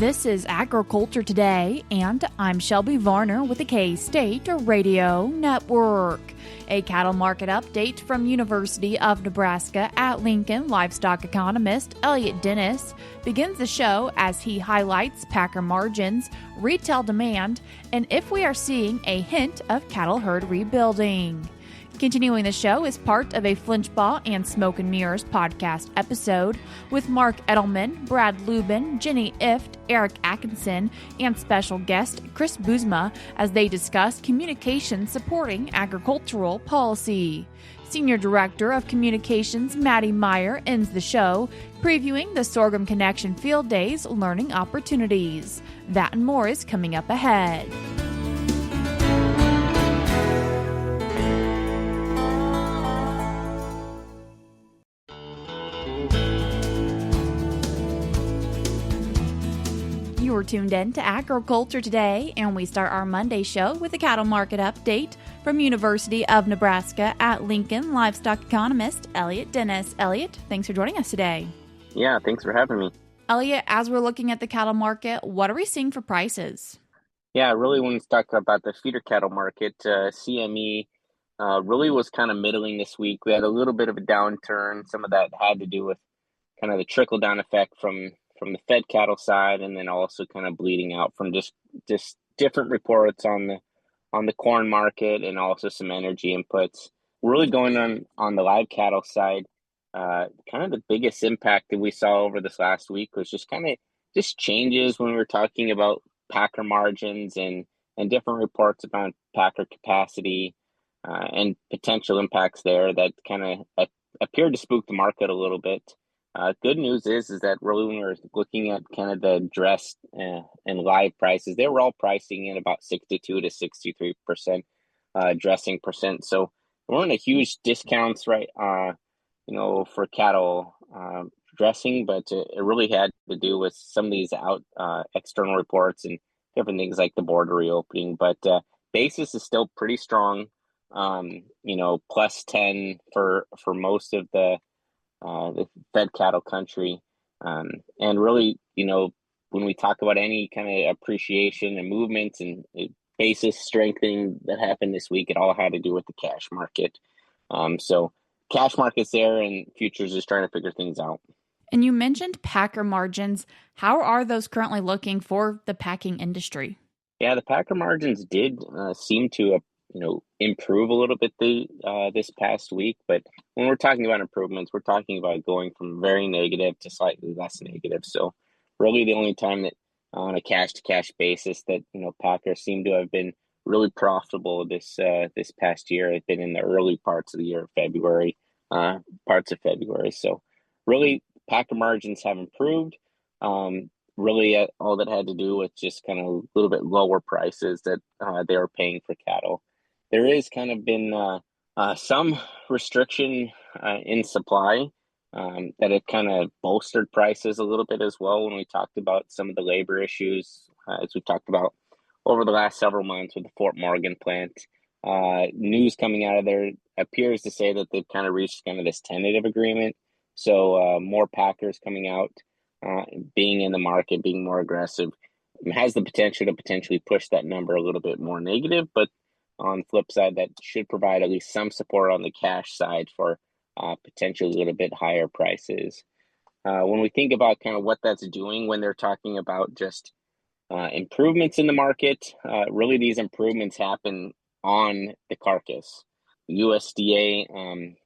This is Agriculture Today, and I'm Shelby Varner with the K-State Radio Network. A cattle market update from University of Nebraska-Lincoln livestock economist Elliott Dennis begins the show as he highlights packer margins, retail demand, and if we are seeing a hint of cattle herd rebuilding. Continuing the show is part of a Flinchbaugh and Smoke and Mirrors podcast episode with Mark Edelman, Brad Lubben, Jenny Ifft, Eric Atkinson, and special guest Chris Boosma as they discuss communication supporting agricultural policy. Senior Director of Communications Maddy Meier ends the show, previewing the Sorghum Connection Field Days learning opportunities. That and more is coming up ahead. You are tuned in to Agriculture Today, and we start our Monday show with a cattle market update from University of Nebraska-Lincoln livestock economist Elliott Dennis. Elliott, thanks for joining us today. Yeah, thanks for having me. Elliott, as we're looking at the cattle market, what are we seeing for prices? Yeah, really when we talk about the feeder cattle market, CME really was kind of middling this week. We had a little bit of a downturn. Some of that had to do with kind of the trickle-down effect from the fed cattle side, and then also kind of bleeding out from just different reports on the corn market and also some energy inputs. Really going on the live cattle side, kind of the biggest impact that we saw over this last week was just changes when we were talking about packer margins and different reports about packer capacity and potential impacts there that kind of appeared to spook the market a little bit. Good news is that really when we're looking at kind of the dressed and live prices, they were all pricing in about 62 to 63% dressing percent. So there weren't a huge discounts, right? For cattle dressing, but it really had to do with some of these external reports and different things like the border reopening. But basis is still pretty strong. Plus 10 for most of the fed cattle country. And really, when we talk about any kind of appreciation and movements and basis strengthening that happened this week, it all had to do with the cash market. So cash market's there and futures is trying to figure things out. And you mentioned packer margins. How are those currently looking for the packing industry? Yeah, the packer margins did seem to improve a little bit this past week. But when we're talking about improvements, we're talking about going from very negative to slightly less negative. So really the only time that on a cash-to-cash basis that, packers seem to have been really profitable this past year has been in the early parts of the year, parts of February. So really packer margins have improved. Really all that had to do with just kind of a little bit lower prices that they were paying for cattle. There is kind of been some restriction in supply that have kind of bolstered prices a little bit as well when we talked about some of the labor issues, as we've talked about over the last several months with the Fort Morgan plant. News coming out of there appears to say that they've kind of reached kind of this tentative agreement. So more packers coming out, being in the market, being more aggressive, has the potential to potentially push that number a little bit more negative, but on the flip side, that should provide at least some support on the cash side for potentially a little bit higher prices. When we think about kind of what that's doing when they're talking about just improvements in the market, really these improvements happen on the carcass. USDA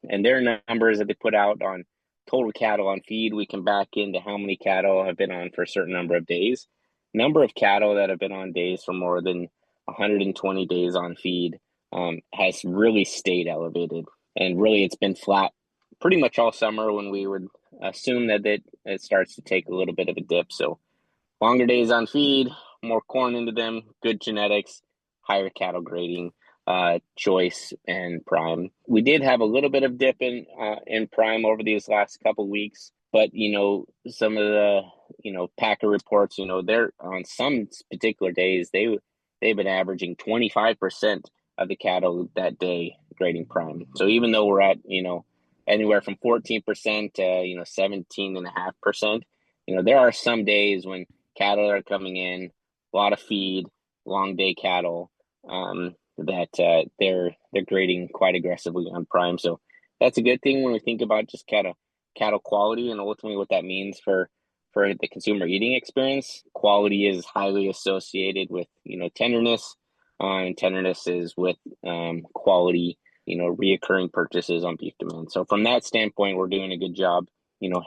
and their numbers that they put out on total cattle on feed, we can back into how many cattle have been on for a certain number of days. Number of cattle that have been on days for more than 120 days on feed has really stayed elevated. And really it's been flat pretty much all summer when we would assume that it starts to take a little bit of a dip. So longer days on feed, more corn into them, good genetics, higher cattle grading, choice and prime. We did have a little bit of dip in prime over these last couple weeks, but some of the packer reports, they're on some particular days they've been averaging 25% of the cattle that day grading prime. So even though we're at anywhere from 14% to 17.5%, there are some days when cattle that are coming in, a lot of feed, long day cattle, that they're grading quite aggressively on prime. So that's a good thing when we think about just cattle quality and ultimately what that means for the consumer eating experience. Quality is highly associated with tenderness, and tenderness is with quality, reoccurring purchases on beef demand. So from that standpoint, we're doing a good job,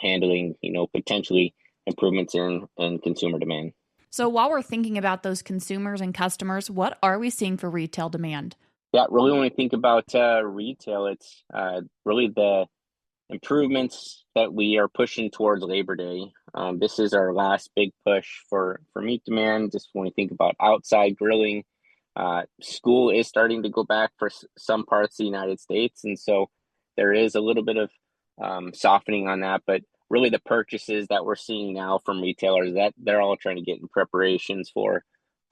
handling potentially improvements in consumer demand. So while we're thinking about those consumers and customers, what are we seeing for retail demand? Yeah, really, when we think about retail, it's really the improvements that we are pushing towards Labor Day. This is our last big push for meat demand. Just when we think about outside grilling, school is starting to go back for some parts of the United States, and so there is a little bit of softening on that. But really, the purchases that we're seeing now from retailers, that they're all trying to get in preparations for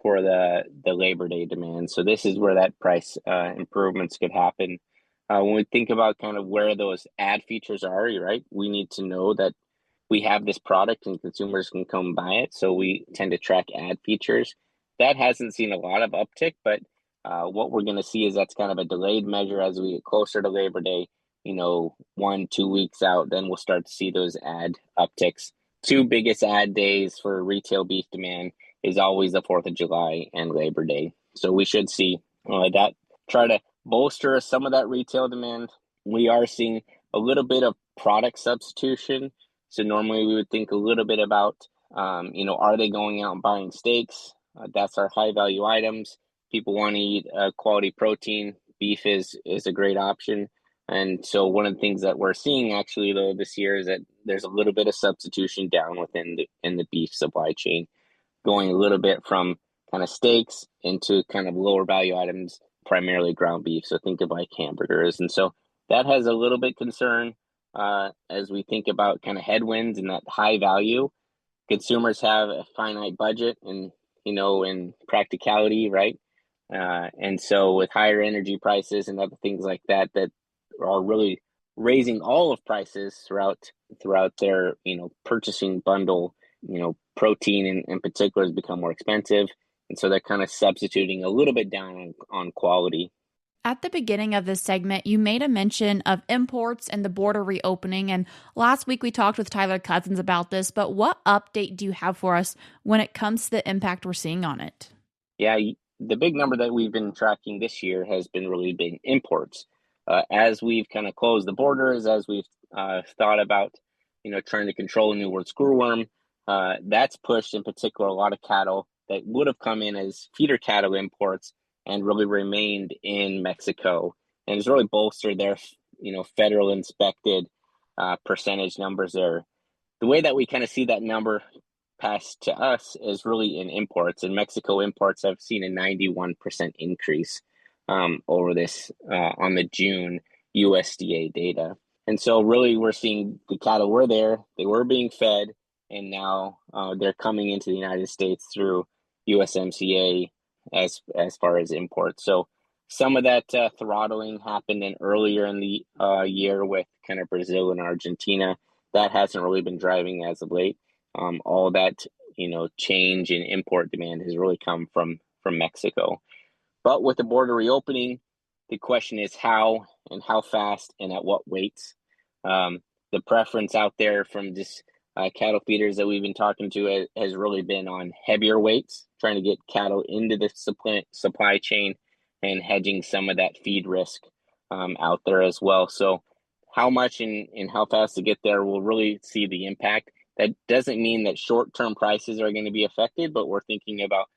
the Labor Day demand. So this is where that price improvements could happen. When we think about kind of where those ad features are, right, we need to know that we have this product and consumers can come buy it. So we tend to track ad features. That hasn't seen a lot of uptick, but what we're going to see is that's kind of a delayed measure as we get closer to Labor Day, 1-2 weeks out, then we'll start to see those ad upticks. Two biggest ad days for retail beef demand is always the 4th of July and Labor Day. So we should see that try to bolster some of that retail demand. We are seeing a little bit of product substitution. So normally we would think a little bit about, are they going out and buying steaks? That's our high value items. People want to eat quality protein. Beef is a great option. And so one of the things that we're seeing actually though this year is that there's a little bit of substitution down within the beef supply chain, going a little bit from kind of steaks into kind of lower value items, primarily ground beef. So think of like hamburgers. And so that has a little bit concern as we think about kind of headwinds and that high value. Consumers have a finite budget and, in practicality, right? And so with higher energy prices and other things like that are really raising all of prices throughout their, purchasing bundle, protein in particular has become more expensive. And so they're kind of substituting a little bit down on quality. At the beginning of this segment, you made a mention of imports and the border reopening. And last week we talked with Tyler Cousins about this, but what update do you have for us when it comes to the impact we're seeing on it? Yeah, the big number that we've been tracking this year has been really big imports. As we've kind of closed the borders, as we've thought about, trying to control a New World screwworm, that's pushed in particular a lot of cattle that would have come in as feeder cattle imports and really remained in Mexico, and it's really bolstered their, federal inspected percentage numbers there. The way that we kind of see that number passed to us is really in imports, and Mexico imports have seen a 91% increase over this on the June USDA data. And so really we're seeing the cattle were there, they were being fed, and now they're coming into the United States through USMCA as far as imports. So some of that throttling happened earlier in the year with kind of Brazil and Argentina. That hasn't really been driving as of late. All that change in import demand has really come from Mexico. But with the border reopening, the question is how and how fast and at what weights. The preference out there from just cattle feeders that we've been talking to has really been on heavier weights, trying to get cattle into the supply chain and hedging some of that feed risk out there as well. So how much and how fast to get there, we'll really see the impact. That doesn't mean that short-term prices are going to be affected, but we're thinking about,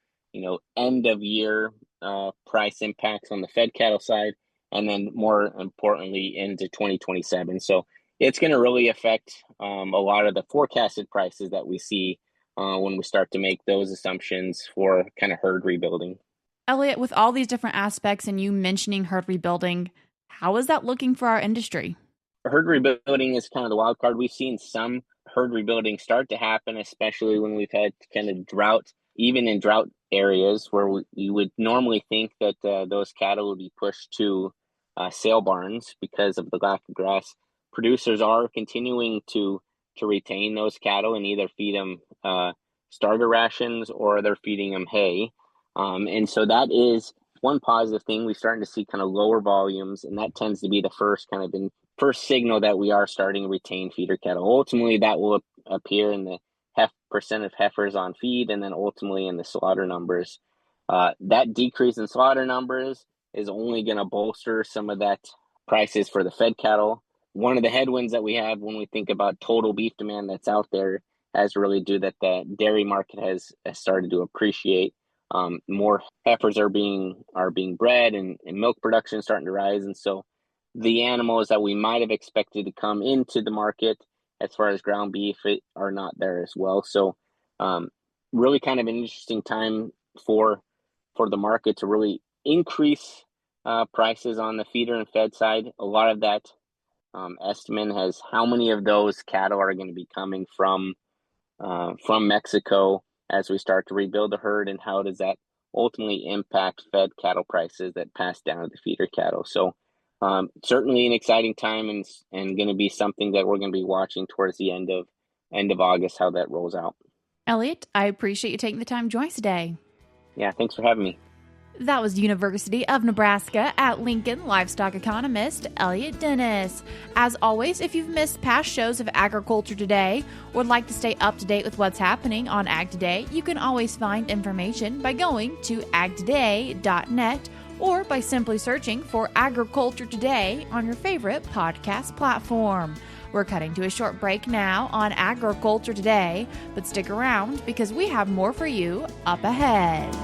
end of year price impacts on the fed cattle side, and then more importantly into 2027. So it's going to really affect a lot of the forecasted prices that we see when we start to make those assumptions for kind of herd rebuilding. Elliott, with all these different aspects and you mentioning herd rebuilding, how is that looking for our industry? Herd rebuilding is kind of the wild card. We've seen some herd rebuilding start to happen, especially when we've had kind of drought, even in drought areas where you would normally think that those cattle would be pushed to sale barns because of the lack of grass. Producers are continuing to retain those cattle and either feed them starter rations or they're feeding them hay. And so that is one positive thing. We're starting to see kind of lower volumes, and that tends to be the first signal that we are starting to retain feeder cattle. Ultimately, that will appear in the percent of heifers on feed, and then ultimately in the slaughter numbers. That decrease in slaughter numbers is only going to bolster some of that prices for the fed cattle. One of the headwinds that we have when we think about total beef demand that's out there has to really do that the dairy market has started to appreciate. More heifers are being bred, and milk production is starting to rise. And so the animals that we might have expected to come into the market as far as ground beef are not there as well. So really kind of an interesting time for the market to really increase prices on the feeder and fed side. A lot of that estimate has how many of those cattle are going to be coming from Mexico as we start to rebuild the herd, and how does that ultimately impact fed cattle prices that pass down to the feeder cattle. So certainly an exciting time, and going to be something that we're going to be watching towards the end of August, how that rolls out. Elliott, I appreciate you taking the time to join us today. Yeah, thanks for having me. That was University of Nebraska at Lincoln livestock economist Elliott Dennis. As always, if you've missed past shows of Agriculture Today or would like to stay up to date with what's happening on Ag Today, you can always find information by going to agtoday.net or by simply searching for Agriculture Today on your favorite podcast platform. We're cutting to a short break now on Agriculture Today, but stick around because we have more for you up ahead.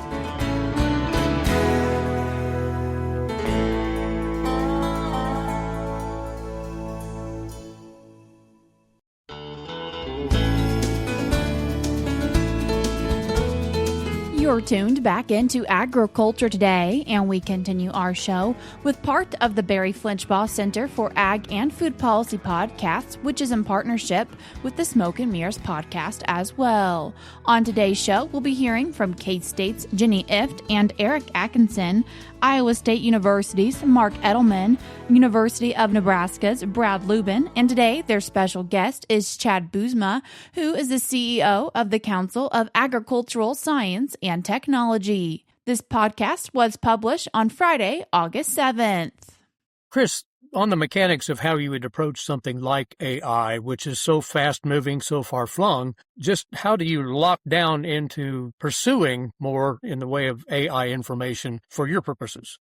You're tuned back into Agriculture Today, and we continue our show with part of the Barry Flinchbaugh Center for Ag and Food Policy podcasts, which is in partnership with the Smoke and Mirrors podcast as well. On today's show, we'll be hearing from K-State's Jenny Ifft and Eric Atkinson, Iowa State University's Mark Edelman, University of Nebraska's Brad Lubben, and today their special guest is Chad Boosma, who is the CEO of the Council of Agricultural Science and Technology. This podcast was published on Friday, August 7th. Chris, on the mechanics of how you would approach something like AI, which is so fast-moving, so far-flung, just how do you lock down into pursuing more in the way of AI information for your purposes?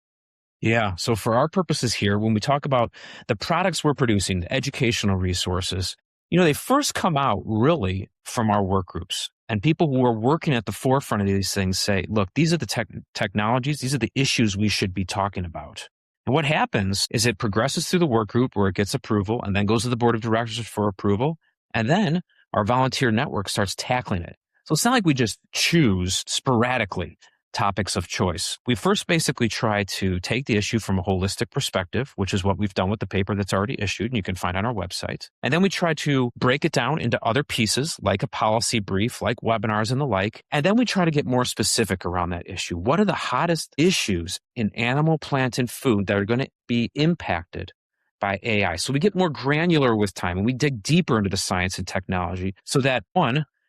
Yeah, so for our purposes here, when we talk about the products we're producing, the educational resources, they first come out really from our work groups. And people who are working at the forefront of these things say, look, these are the technologies, these are the issues we should be talking about. And what happens is it progresses through the work group where it gets approval and then goes to the board of directors for approval. And then our volunteer network starts tackling it. So it's not like we just choose sporadically topics of choice. We first basically try to take the issue from a holistic perspective, which is what we've done with the paper that's already issued and you can find on our website. And then we try to break it down into other pieces like a policy brief, like webinars and the like. And then we try to get more specific around that issue. What are the hottest issues in animal, plant, and food that are going to be impacted by AI? So we get more granular with time and we dig deeper into the science and technology so that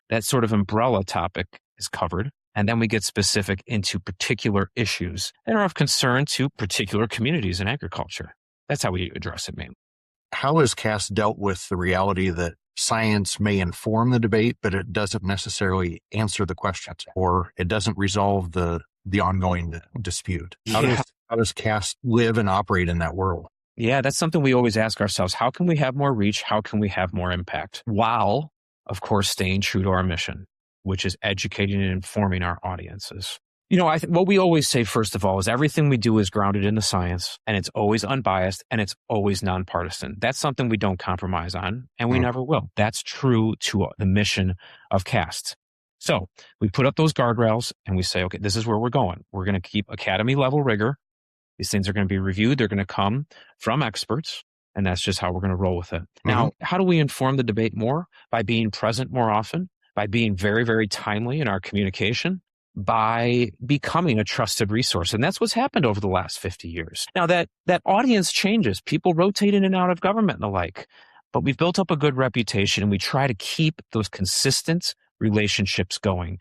that sort of umbrella topic is covered. And then we get specific into particular issues that are of concern to particular communities in agriculture. That's how we address it, mainly. How has CAST dealt with the reality that science may inform the debate, but it doesn't necessarily answer the questions, or it doesn't resolve the ongoing dispute? How does CAST live and operate in that world? Yeah, that's something we always ask ourselves. How can we have more reach? How can we have more impact? While, of course, staying true to our mission, which is educating and informing our audiences. I think what we always say, first of all, is everything we do is grounded in the science, and it's always unbiased, and it's always nonpartisan. That's something we don't compromise on, and we never will. That's true to the mission of CAST. So we put up those guardrails, and we say, okay, this is where we're going. We're going to keep academy-level rigor. These things are going to be reviewed. They're going to come from experts, and that's just how we're going to roll with it. Now, how do we inform the debate more? By being present more often, by being very, very timely in our communication, by becoming a trusted resource. And that's what's happened over the last 50 years. Now, that audience changes. People rotate in and out of government and the like. But we've built up a good reputation, and we try to keep those consistent relationships going.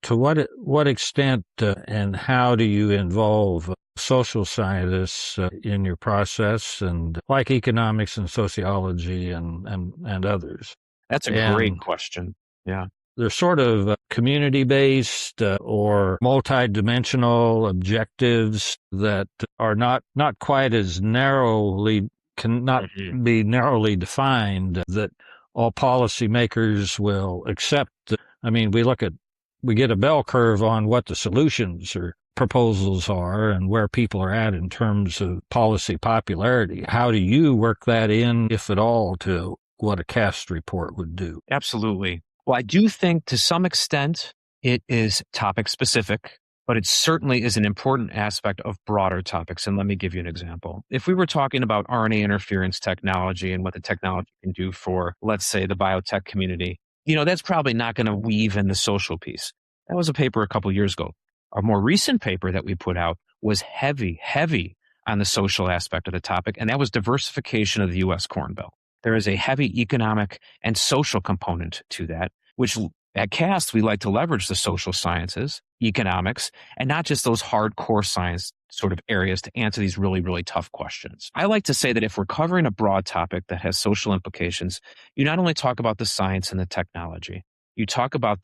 To what extent and how do you involve social scientists in your process, and like economics and sociology and others? That's a great question. Yeah. They're sort of community-based or multidimensional objectives that are not quite as cannot be narrowly defined, that all policymakers will accept. I mean, we get a bell curve on what the solutions or proposals are and where people are at in terms of policy popularity. How do you work that in, if at all, to what a CAST report would do? Absolutely. Well, I do think to some extent it is topic specific, but it certainly is an important aspect of broader topics. And let me give you an example. If we were talking about RNA interference technology and what the technology can do for, let's say, the biotech community, that's probably not going to weave in the social piece. That was a paper a couple years ago. A more recent paper that we put out was heavy on the social aspect of the topic, and that was diversification of the U.S. Corn Belt. There is a heavy economic and social component to that, which at CAST, we like to leverage the social sciences, economics, and not just those hardcore science sort of areas to answer these really, really tough questions. I like to say that if we're covering a broad topic that has social implications, you not only talk about the science and the technology, you talk about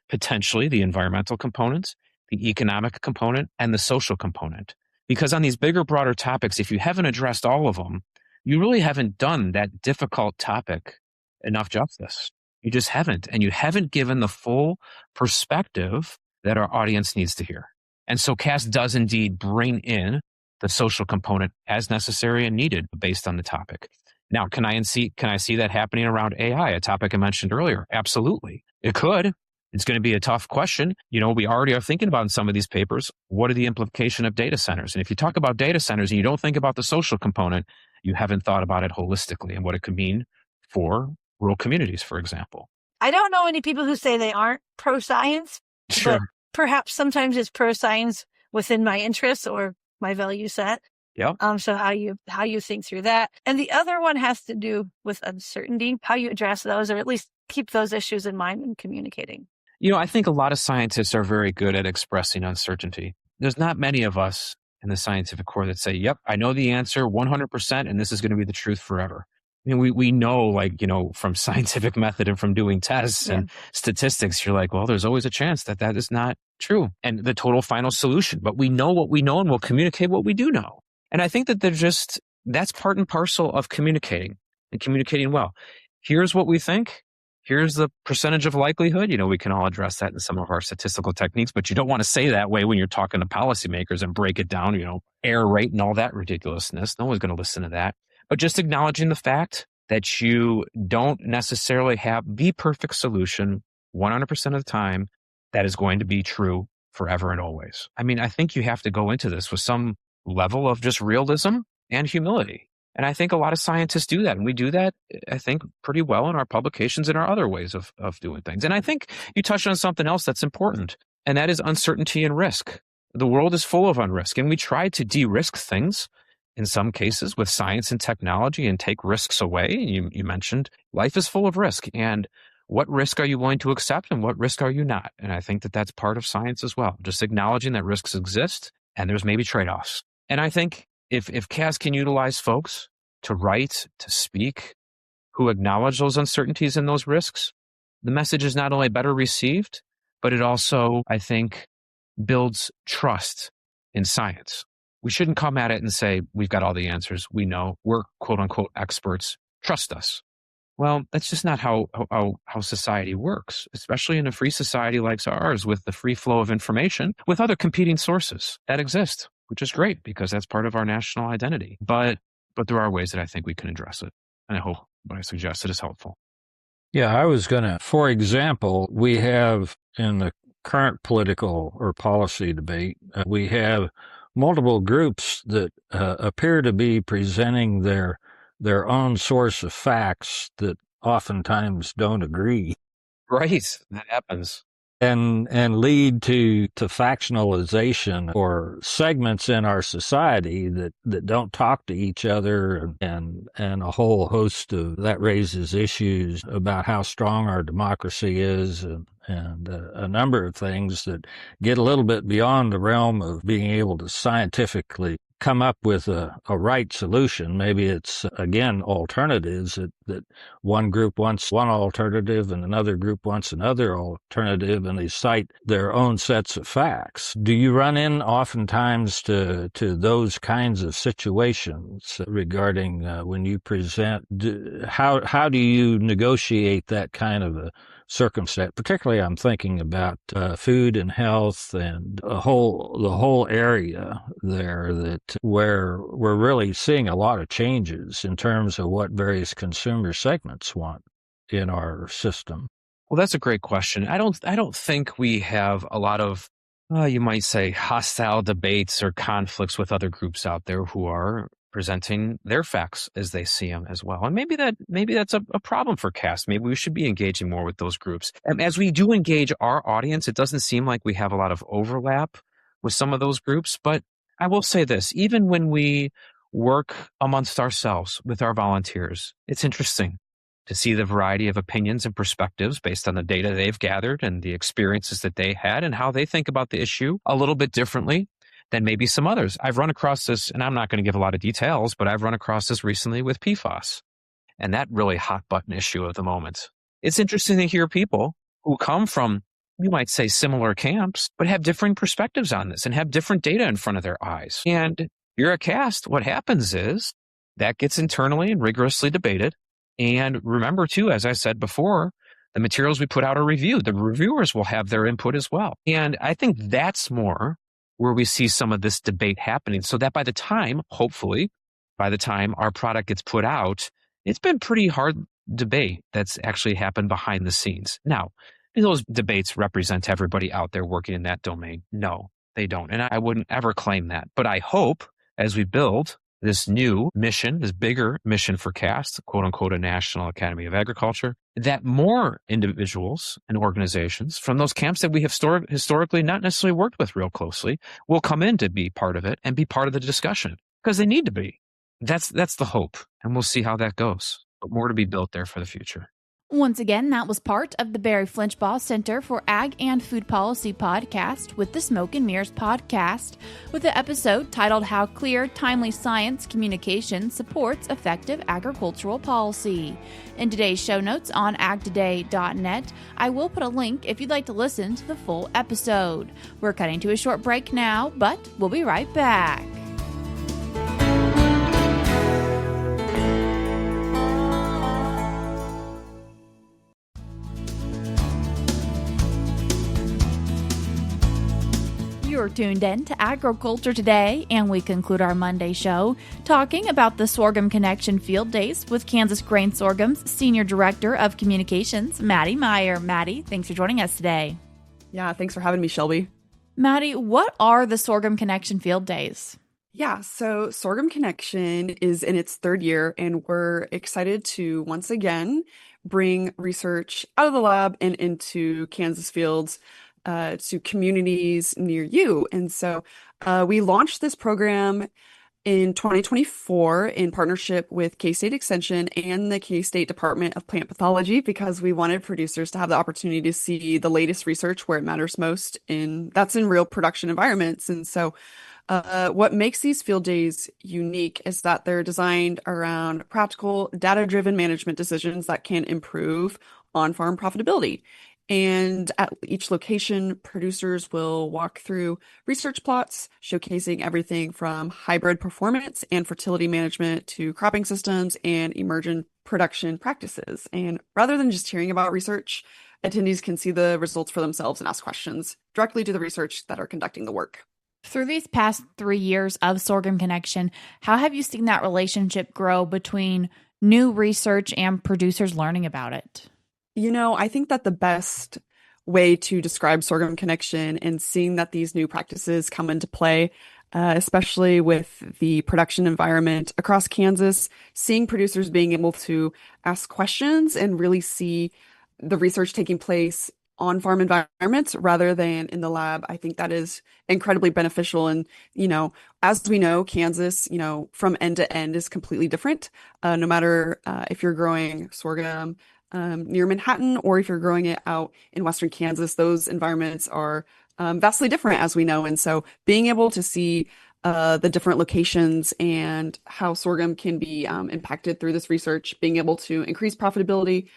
potentially the environmental components, the economic component, and the social component. Because on these bigger, broader topics, if you haven't addressed all of them, you really haven't done that difficult topic enough justice. You just haven't. And you haven't given the full perspective that our audience needs to hear. And so CAST does indeed bring in the social component as necessary and needed based on the topic. Now, can I see that happening around AI, a topic I mentioned earlier? Absolutely. It could. It's going to be a tough question. We already are thinking about in some of these papers, what are the implication of data centers? And if you talk about data centers and you don't think about the social component, you haven't thought about it holistically and what it could mean for rural communities, for example. I don't know any people who say they aren't pro-science, Sure. But perhaps sometimes it's pro-science within my interests or my value set. Yeah. So how you think through that. And the other one has to do with uncertainty, how you address those, or at least keep those issues in mind when communicating. I think a lot of scientists are very good at expressing uncertainty. There's not many of us in the scientific core that say, yep, I know the answer 100%, and this is going to be the truth forever. We know, from scientific method and from doing tests and statistics, you're like, well, there's always a chance that is not true and the total final solution. But we know what we know and we'll communicate what we do know. And I think that that's part and parcel of communicating and communicating well. Here's what we think. Here's the percentage of likelihood. We can all address that in some of our statistical techniques, but you don't want to say that way when you're talking to policymakers and break it down, error rate and all that ridiculousness. No one's going to listen to that. But just acknowledging the fact that you don't necessarily have the perfect solution 100% of the time that is going to be true forever and always. I think you have to go into this with some level of just realism and humility. And I think a lot of scientists do that. And we do that, I think, pretty well in our publications and our other ways of doing things. And I think you touched on something else that's important, and that is uncertainty and risk. The world is full of unrisk, and we try to de-risk things in some cases with science and technology and take risks away. You mentioned life is full of risk. And what risk are you willing to accept and what risk are you not? And I think that that's part of science as well, just acknowledging that risks exist and there's maybe trade-offs. And I think if CAS can utilize folks to write, to speak, who acknowledge those uncertainties and those risks, the message is not only better received, but it also, I think, builds trust in science. We shouldn't come at it and say, we've got all the answers. We know we're quote unquote experts. Trust us. Well, that's just not how society works, especially in a free society like ours with the free flow of information with other competing sources that exist, which is great because that's part of our national identity. But there are ways that I think we can address it. And I hope what I suggested is helpful. Yeah, I was going to, for example, we have in the current political or policy debate, we have multiple groups that appear to be presenting their own source of facts that oftentimes don't agree. Right, that happens. And lead to factionalization or segments in our society that don't talk to each other, and a whole host of that raises issues about how strong our democracy is and a number of things that get a little bit beyond the realm of being able to scientifically come up with a right solution. Maybe it's, again, alternatives that one group wants one alternative and another group wants another alternative, and they cite their own sets of facts. Do you run in oftentimes to those kinds of situations regarding when you present? How do you negotiate that kind of a circumstance? Particularly, I'm thinking about food and health and the whole area there where we're really seeing a lot of changes in terms of what various consumer segments want in our system. Well, that's a great question. I don't think we have a lot of, you might say, hostile debates or conflicts with other groups out there who are presenting their facts as they see them as well. And maybe that's a problem for CAST. Maybe we should be engaging more with those groups. And as we do engage our audience, it doesn't seem like we have a lot of overlap with some of those groups. But I will say this, even when we work amongst ourselves with our volunteers, it's interesting to see the variety of opinions and perspectives based on the data they've gathered and the experiences that they had and how they think about the issue a little bit differently than maybe some others. I've run across this, and I'm not going to give a lot of details, but I've run across this recently with PFAS and that really hot button issue of the moment. It's interesting to hear people who come from, you might say, similar camps, but have differing perspectives on this and have different data in front of their eyes. And you're a CAST, what happens is that gets internally and rigorously debated. And remember, too, as I said before, the materials we put out are reviewed. The reviewers will have their input as well. And I think that's more where we see some of this debate happening, so that by the time, hopefully, by the time our product gets put out, it's been pretty hard debate that's actually happened behind the scenes. Now, do those debates represent everybody out there working in that domain? No, they don't. And I wouldn't ever claim that. But I hope as we build this new mission, this bigger mission for CAST, quote unquote, a National Academy of Agriculture, that more individuals and organizations from those camps that we have historically not necessarily worked with real closely will come in to be part of it and be part of the discussion, because they need to be. That's the hope. And we'll see how that goes. But more to be built there for the future. Once again, that was part of the Barry Flinchbaugh Center for Ag and Food Policy podcast with the Smoke and Mirrors podcast, with the episode titled How Clear, Timely Science Communication Supports Effective Agricultural Policy. In today's show notes on agtoday.net, I will put a link if you'd like to listen to the full episode. We're cutting to a short break now, but we'll be right back. You're tuned in to Agriculture Today, and we conclude our Monday show talking about the Sorghum Connection Field Days with Kansas Grain Sorghum's Senior Director of Communications, Maddy Meier. Maddy, thanks for joining us today. Yeah, thanks for having me, Shelby. Maddy, what are the Sorghum Connection Field Days? Yeah, so Sorghum Connection is in its third year, and we're excited to once again bring research out of the lab and into Kansas fields to communities near you. And so we launched this program in 2024 in partnership with K-State Extension and the K-State Department of Plant Pathology, because we wanted producers to have the opportunity to see the latest research where it matters most, that's in real production environments. And so what makes these field days unique is that they're designed around practical, data-driven management decisions that can improve on-farm profitability. And at each location, producers will walk through research plots showcasing everything from hybrid performance and fertility management to cropping systems and emergent production practices. And rather than just hearing about research, attendees can see the results for themselves and ask questions directly to the research that are conducting the work. Through these past 3 years of Sorghum Connection, how have you seen that relationship grow between new research and producers learning about it? You know, I think that the best way to describe Sorghum Connection and seeing that these new practices come into play, especially with the production environment across Kansas, seeing producers being able to ask questions and really see the research taking place on farm environments rather than in the lab, I think that is incredibly beneficial. And, you know, as we know, Kansas, from end to end is completely different. No matter if you're growing sorghum, near Manhattan, or if you're growing it out in Western Kansas, those environments are vastly different, as we know. And so being able to see the different locations and how sorghum can be impacted through this research, being able to increase profitability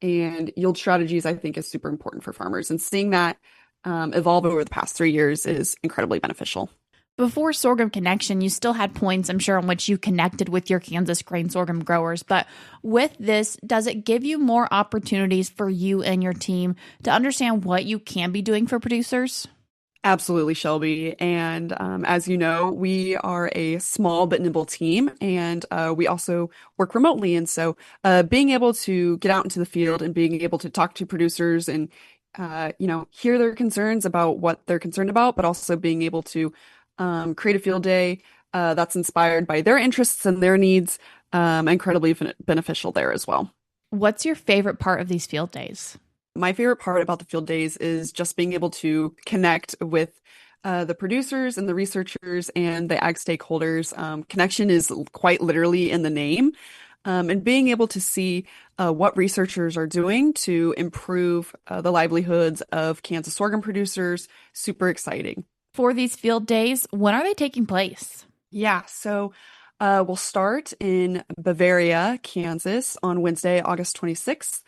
and yield strategies, I think is super important for farmers. And seeing that evolve over the past 3 years is incredibly beneficial. Before Sorghum Connection, you still had points, I'm sure, on which you connected with your Kansas grain sorghum growers. But with this, does it give you more opportunities for you and your team to understand what you can be doing for producers? Absolutely, Shelby. And as you know, we are a small but nimble team, and we also work remotely. And so being able to get out into the field and being able to talk to producers and, hear their concerns about what they're concerned about, but also being able to create a field day that's inspired by their interests and their needs, incredibly beneficial there as well. What's your favorite part of these field days? My favorite part about the field days is just being able to connect with the producers and the researchers and the ag stakeholders. Connection is quite literally in the name. And being able to see what researchers are doing to improve the livelihoods of Kansas sorghum producers, super exciting. For these field days, when are they taking place? Yeah, so we'll start in Bavaria, Kansas on Wednesday, August 26th.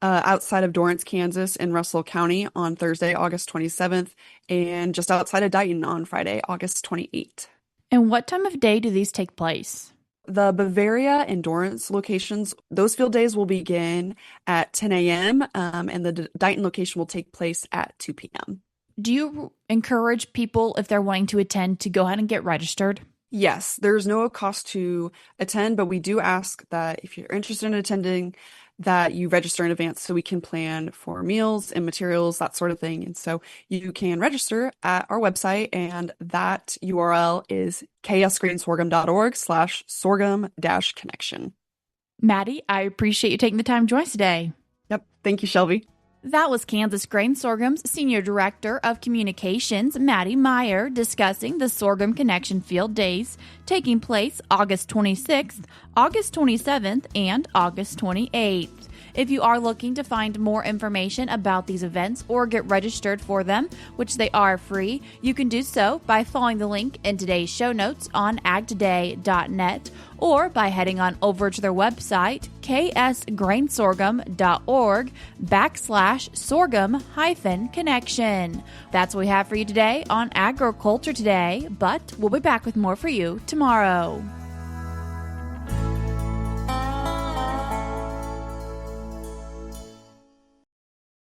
Outside of Dorrance, Kansas in Russell County on Thursday, August 27th, and just outside of Dighton on Friday, August 28th. And what time of day do these take place? The Bavaria and Dorrance locations, those field days will begin at 10 a.m. And the Dighton location will take place at 2 p.m. Do you encourage people, if they're wanting to attend, to go ahead and get registered? Yes, there's no cost to attend, but we do ask that if you're interested in attending, that you register in advance so we can plan for meals and materials, that sort of thing. And so you can register at our website, and that URL is ksgrainsorghum.org/sorghum-connection. Maddy, I appreciate you taking the time to join us today. Yep. Thank you, Shelby. That was Kansas Grain Sorghum's Senior Director of Communications, Maddy Meier, discussing the Sorghum Connection Field Days taking place August 26th, August 27th, and August 28th. If you are looking to find more information about these events or get registered for them, which they are free, you can do so by following the link in today's show notes on agtoday.net or by heading on over to their website, ksgrainsorghum.org/sorghum-connection. That's what we have for you today on Agriculture Today, but we'll be back with more for you tomorrow.